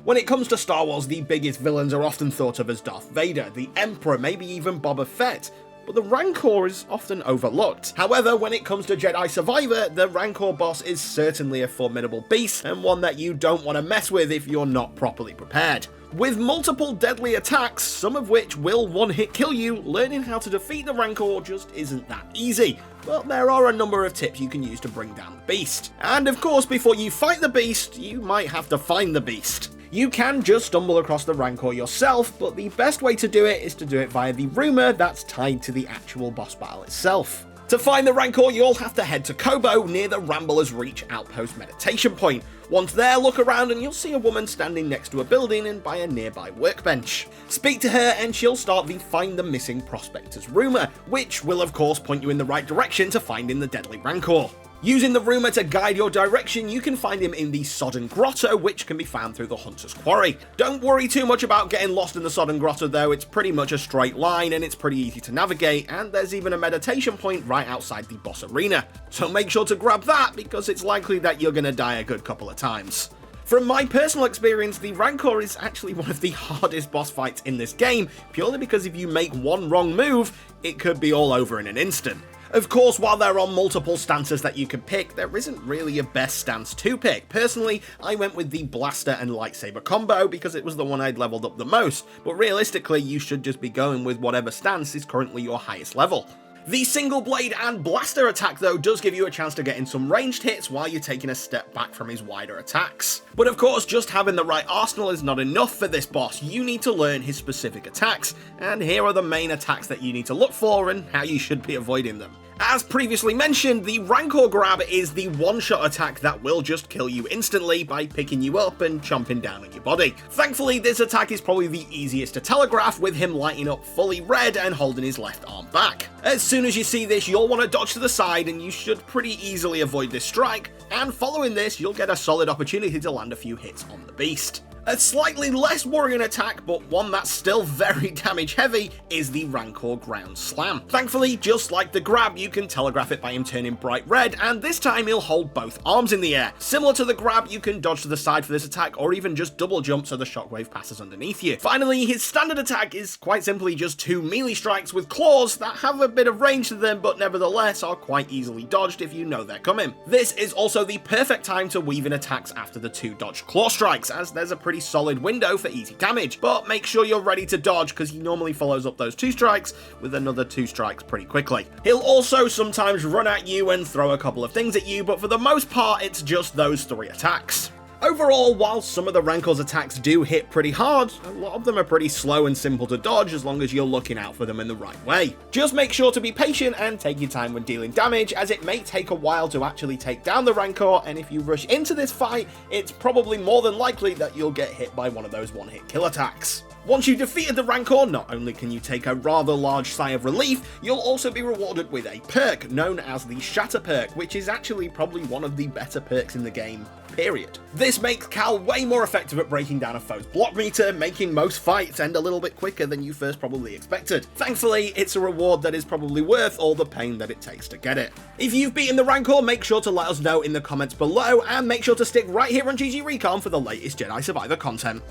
When it comes to Star Wars, the biggest villains are often thought of as Darth Vader, the Emperor, maybe even Boba Fett, but the Rancor is often overlooked. However, when it comes to Jedi Survivor, the Rancor boss is certainly a formidable beast, and one that you don't want to mess with if you're not properly prepared. With multiple deadly attacks, some of which will one-hit kill you, learning how to defeat the Rancor just isn't that easy. But there are a number of tips you can use to bring down the beast. And of course, before you fight the beast, you might have to find the beast. You can just stumble across the Rancor yourself, but the best way to do it is to do it via the rumor that's tied to the actual boss battle itself. To find the Rancor, you'll have to head to Kobo near the RAMBLER'S Reach outpost meditation point. Once there, look around and you'll see a woman standing next to a building and by a nearby workbench. Speak to her and she'll start the Find the Missing Prospectors rumor, which will of course point you in the right direction to finding the deadly Rancor. Using the rumor to guide your direction, you can find him in the Sodden Grotto, which can be found through the Hunter's Quarry. Don't worry too much about getting lost in the Sodden Grotto though, it's pretty much a straight line and it's pretty easy to navigate, and there's even a meditation point right outside the boss arena. So make sure to grab that, because it's likely that you're gonna die a good couple of times. From my personal experience, the Rancor is actually one of the hardest boss fights in this game, purely because if you make one wrong move, it could be all over in an instant. Of course, while there are multiple stances that you can pick, there isn't really a best stance to pick. Personally, I went with the blaster and lightsaber combo because it was the one I'd leveled up the most, but realistically you should just be going with whatever stance is currently your highest level. The single blade and blaster attack though does give you a chance to get in some ranged hits while you're taking a step back from his wider attacks. But of course, just having the right arsenal is not enough for this boss. You need to learn his specific attacks, and here are the main attacks that you need to look for and how you should be avoiding them. As previously mentioned, the Rancor grab is the one-shot attack that will just kill you instantly by picking you up and chomping down on your body. Thankfully, this attack is probably the easiest to telegraph, with him lighting up fully red and holding his left arm back. As soon as you see this, you'll want to dodge to the side and you should pretty easily avoid this strike, and following this, you'll get a solid opportunity to land a few hits on the beast. A slightly less worrying attack, but one that's still very damage heavy, is the Rancor ground slam. Thankfully, just like the grab, you can telegraph it by him turning bright red, and this time he'll hold both arms in the air. Similar to the grab, you can dodge to the side for this attack, or even just double jump so the shockwave passes underneath you. Finally, his standard attack is quite simply just two melee strikes with claws that have a bit of range to them, but nevertheless are quite easily dodged if you know they're coming. This is also the perfect time to weave in attacks after the two dodged claw strikes, as there's a pretty solid window for easy damage, but make sure you're ready to dodge because he normally follows up those two strikes with another two strikes pretty quickly. He'll also sometimes run at you and throw a couple of things at you, but for the most part it's just those three attacks. Overall, while some of the Rancor's attacks do hit pretty hard, a lot of them are pretty slow and simple to dodge as long as you're looking out for them in the right way. Just make sure to be patient and take your time when dealing damage, as it may take a while to actually take down the Rancor, and if you rush into this fight, it's probably more than likely that you'll get hit by one of those one-hit kill attacks. Once you've defeated the Rancor, not only can you take a rather large sigh of relief, you'll also be rewarded with a perk known as the Shatter perk, which is actually probably one of the better perks in the game, period. This makes Cal way more effective at breaking down a foe's block meter, making most fights end a little bit quicker than you first probably expected. Thankfully, it's a reward that is probably worth all the pain that it takes to get it. If you've beaten the Rancor, make sure to let us know in the comments below, and make sure to stick right here on GG Recon for the latest Jedi Survivor content.